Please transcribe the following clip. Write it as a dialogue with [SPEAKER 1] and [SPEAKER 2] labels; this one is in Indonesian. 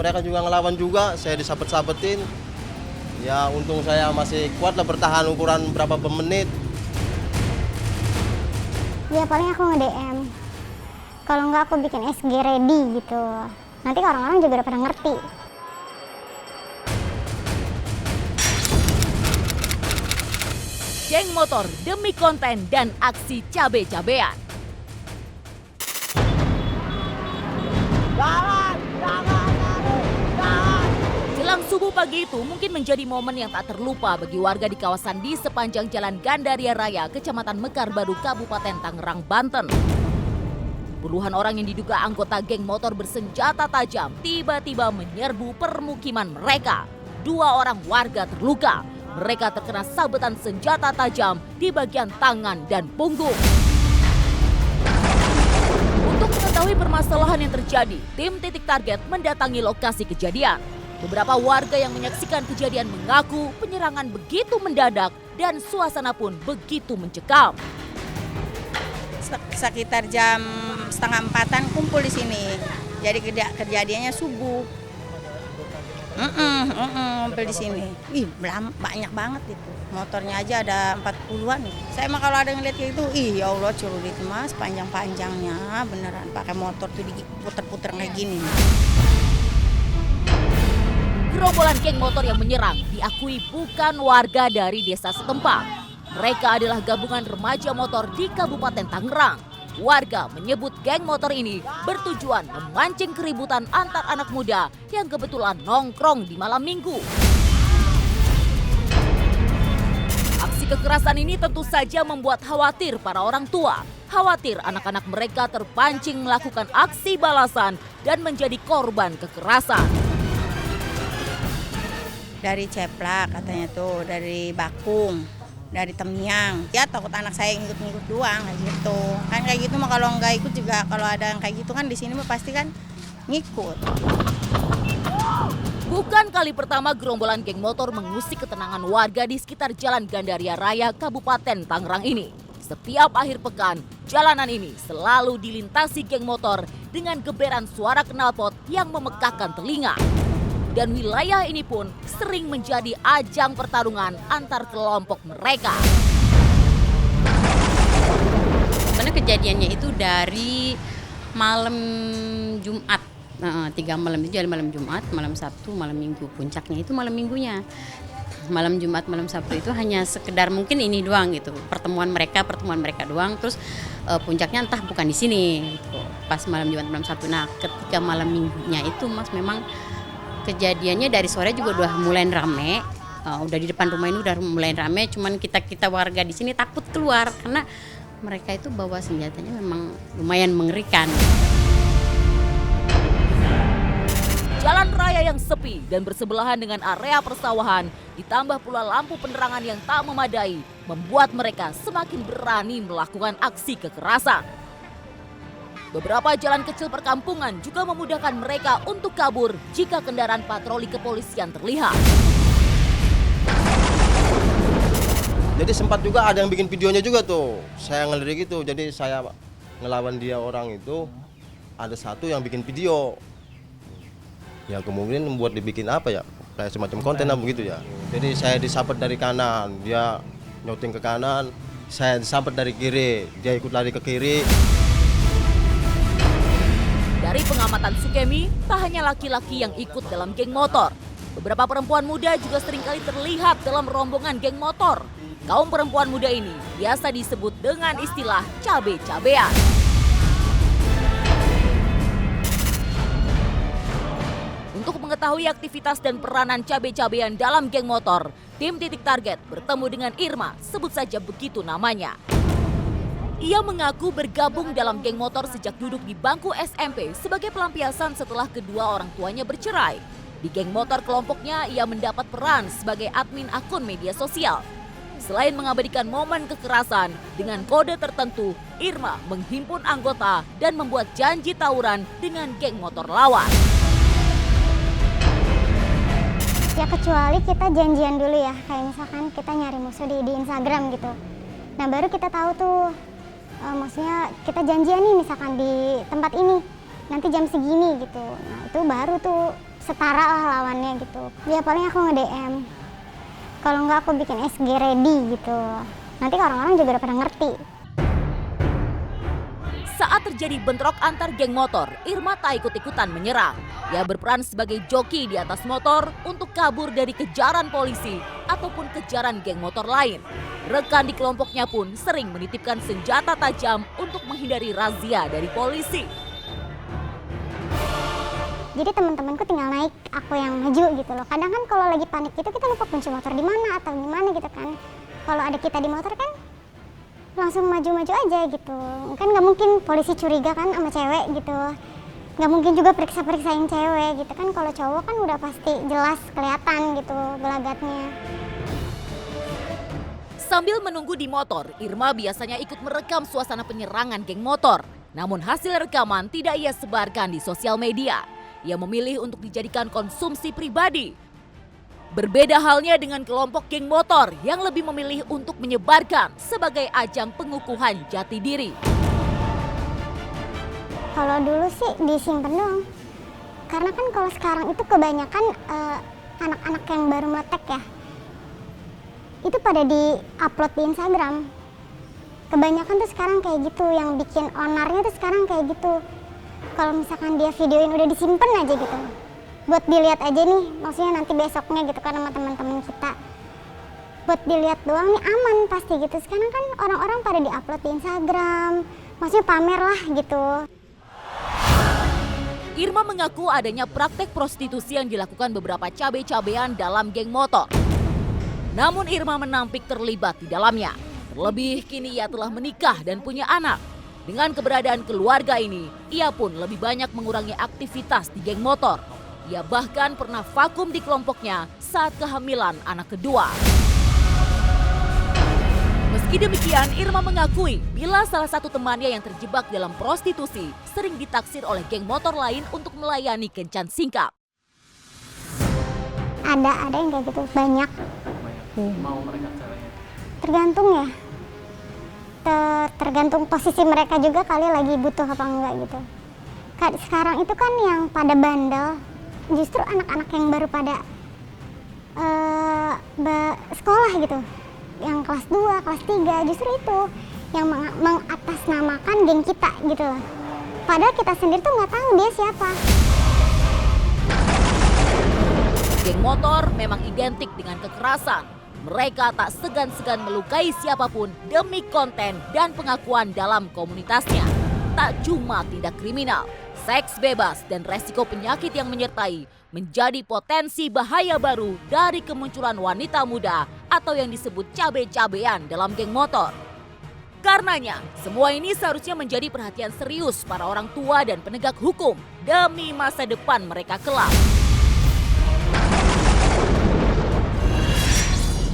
[SPEAKER 1] mereka juga ngelawan juga, saya disabet-sabetin. Ya untung saya masih kuat lah bertahan ukuran berapa menit.
[SPEAKER 2] Ya paling aku nge-DM. Kalau nggak aku bikin SG ready gitu. Nanti orang-orang juga udah pada ngerti.
[SPEAKER 3] Geng motor demi konten dan aksi cabe-cabean. Jelang subuh pagi itu mungkin menjadi momen yang tak terlupa bagi warga di kawasan di sepanjang Jalan Gandaria Raya, Kecamatan Mekar Baru, Kabupaten Tangerang, Banten. Puluhan orang yang diduga anggota geng motor bersenjata tajam tiba-tiba menyerbu permukiman mereka. 2 orang warga terluka. Mereka terkena sabetan senjata tajam di bagian tangan dan punggung. Untuk mengetahui permasalahan yang terjadi, tim Titik Target mendatangi lokasi kejadian. Beberapa warga yang menyaksikan kejadian mengaku penyerangan begitu mendadak dan suasana pun begitu mencekam.
[SPEAKER 4] Sekitar jam 3:30 kumpul di sini. Jadi kejadiannya subuh. Ngumpul di sini. Ih, banyak banget itu. Motornya aja ada 40-an. Saya mah kalau ada ngeliat kayak gitu, ya Allah celurit mas, panjang-panjangnya beneran pakai motor tuh diputer-puter kayak gini.
[SPEAKER 3] Gerombolan geng motor yang menyerang diakui bukan warga dari desa setempat. Mereka adalah gabungan remaja motor di Kabupaten Tangerang. Warga menyebut geng motor ini bertujuan memancing keributan antar anak muda yang kebetulan nongkrong di malam minggu. Aksi kekerasan ini tentu saja membuat khawatir para orang tua. Khawatir anak-anak mereka terpancing melakukan aksi balasan dan menjadi korban kekerasan.
[SPEAKER 4] Dari Ceplak katanya tuh, dari Bakung, dari Temyang. Ya takut anak saya ngikut-ngikut doang kayak gitu. Kan kayak gitu mah kalau nggak ikut juga, kalau ada yang kayak gitu kan di sini mah pasti kan ngikut.
[SPEAKER 3] Bukan kali pertama gerombolan geng motor mengusik ketenangan warga di sekitar Jalan Gandaria Raya, Kabupaten Tangerang ini. Setiap akhir pekan, jalanan ini selalu dilintasi geng motor dengan geberan suara knalpot yang memekakkan telinga. Dan wilayah ini pun sering menjadi ajang pertarungan antar kelompok mereka.
[SPEAKER 5] Sebenarnya kejadiannya itu dari malam Jumat, 3 malam itu jadi malam Jumat, malam Sabtu, malam Minggu. Puncaknya itu malam Minggunya. Malam Jumat, malam Sabtu itu hanya sekedar mungkin ini doang gitu, pertemuan mereka doang. Terus puncaknya entah bukan di sini. Gitu. Pas malam Jumat, malam Sabtu. Nah, ketika malam Minggunya itu Mas memang kejadiannya dari sore juga udah mulai rame, udah di depan rumah ini udah mulai rame. Cuman kita warga di sini takut keluar karena mereka itu bawa senjatanya memang lumayan mengerikan.
[SPEAKER 3] Jalan raya yang sepi dan bersebelahan dengan area persawahan, ditambah pula lampu penerangan yang tak memadai, membuat mereka semakin berani melakukan aksi kekerasan. Beberapa jalan kecil perkampungan juga memudahkan mereka untuk kabur jika kendaraan patroli kepolisian terlihat.
[SPEAKER 1] Jadi sempat juga ada yang bikin videonya juga tuh. Saya ngelirik gitu, jadi saya ngelawan dia orang itu. Ada satu yang bikin video. Ya kemungkinan membuat dibikin apa ya, kayak semacam konten lah begitu ya. Jadi saya disabet dari kanan, dia nyoting ke kanan. Saya disabet dari kiri, dia ikut lari ke kiri.
[SPEAKER 3] Dari pengamatan Sukemi, tak hanya laki-laki yang ikut dalam geng motor. Beberapa perempuan muda juga seringkali terlihat dalam rombongan geng motor. Kaum perempuan muda ini biasa disebut dengan istilah cabe-cabean. Untuk mengetahui aktivitas dan peranan cabe-cabean dalam geng motor, tim Titik Target bertemu dengan Irma, sebut saja begitu namanya. Ia mengaku bergabung dalam geng motor sejak duduk di bangku SMP sebagai pelampiasan setelah kedua orang tuanya bercerai. Di geng motor kelompoknya, ia mendapat peran sebagai admin akun media sosial. Selain mengabadikan momen kekerasan, dengan kode tertentu, Irma menghimpun anggota dan membuat janji tawuran dengan geng motor lawan.
[SPEAKER 2] Ya kecuali kita janjian dulu ya, kayak misalkan kita nyari musuh di Instagram gitu. Nah baru kita tahu tuh, maksudnya kita janjian nih misalkan di tempat ini, nanti jam segini gitu. Nah itu baru tuh setara lah lawannya gitu. Ya paling aku nge-DM. Kalau nggak aku bikin SG ready gitu. Nanti orang-orang juga udah pada ngerti.
[SPEAKER 3] Saat terjadi bentrok antar geng motor, Irma tak ikut-ikutan menyerang. Ia berperan sebagai joki di atas motor untuk kabur dari kejaran polisi ataupun kejaran geng motor lain. Rekan di kelompoknya pun sering menitipkan senjata tajam untuk menghindari razia dari polisi.
[SPEAKER 2] Jadi teman-temanku tinggal naik, aku yang maju gitu loh. Kadang kan kalau lagi panik itu kita lupa kunci motor di mana atau gimana gitu kan. Kalau ada kita di motor kan langsung maju-maju aja gitu. Kan nggak mungkin polisi curiga kan sama cewek gitu. Nggak mungkin juga periksa-periksain cewek gitu kan. Kalau cowok kan udah pasti jelas kelihatan gitu gelagatnya.
[SPEAKER 3] Sambil menunggu di motor, Irma biasanya ikut merekam suasana penyerangan geng motor. Namun hasil rekaman tidak ia sebarkan di sosial media. Ia memilih untuk dijadikan konsumsi pribadi. Berbeda halnya dengan kelompok geng motor yang lebih memilih untuk menyebarkan sebagai ajang pengukuhan jati diri.
[SPEAKER 2] Kalau dulu sih disimpan dong. Karena kan kalau sekarang itu kebanyakan anak-anak yang baru meletek ya. Itu pada di-upload di Instagram. Kebanyakan tuh sekarang kayak gitu, yang bikin onarnya tuh sekarang kayak gitu. Kalau misalkan dia videoin udah disimpan aja gitu. Buat dilihat aja nih, maksudnya nanti besoknya gitu kan sama teman-teman kita. Buat dilihat doang nih aman pasti gitu. Sekarang kan orang-orang pada di-upload di Instagram, maksudnya pamer lah gitu.
[SPEAKER 3] Irma mengaku adanya praktek prostitusi yang dilakukan beberapa cabe-cabean dalam geng motor. Namun Irma menampik terlibat di dalamnya. Terlebih kini ia telah menikah dan punya anak. Dengan keberadaan keluarga ini, ia pun lebih banyak mengurangi aktivitas di geng motor. Ia bahkan pernah vakum di kelompoknya saat kehamilan anak kedua. Meski demikian, Irma mengakui bila salah satu temannya yang terjebak dalam prostitusi sering ditaksir oleh geng motor lain untuk melayani kencan singkap.
[SPEAKER 2] Ada yang kayak gitu, banyak.
[SPEAKER 6] Mau mereka caranya?
[SPEAKER 2] Tergantung ya. Tergantung posisi mereka juga kali lagi butuh apa enggak gitu. Sekarang itu kan yang pada bandel, justru anak-anak yang baru pada sekolah gitu. Yang kelas 2, kelas 3, justru itu yang mengatasnamakan geng kita gitu loh. Padahal kita sendiri tuh nggak tahu dia siapa.
[SPEAKER 3] Geng motor memang identik dengan kekerasan. Mereka tak segan-segan melukai siapapun demi konten dan pengakuan dalam komunitasnya. Tak cuma tindak kriminal, seks bebas dan resiko penyakit yang menyertai menjadi potensi bahaya baru dari kemunculan wanita muda atau yang disebut cabe-cabean dalam geng motor. Karenanya, semua ini seharusnya menjadi perhatian serius para orang tua dan penegak hukum demi masa depan mereka kelak.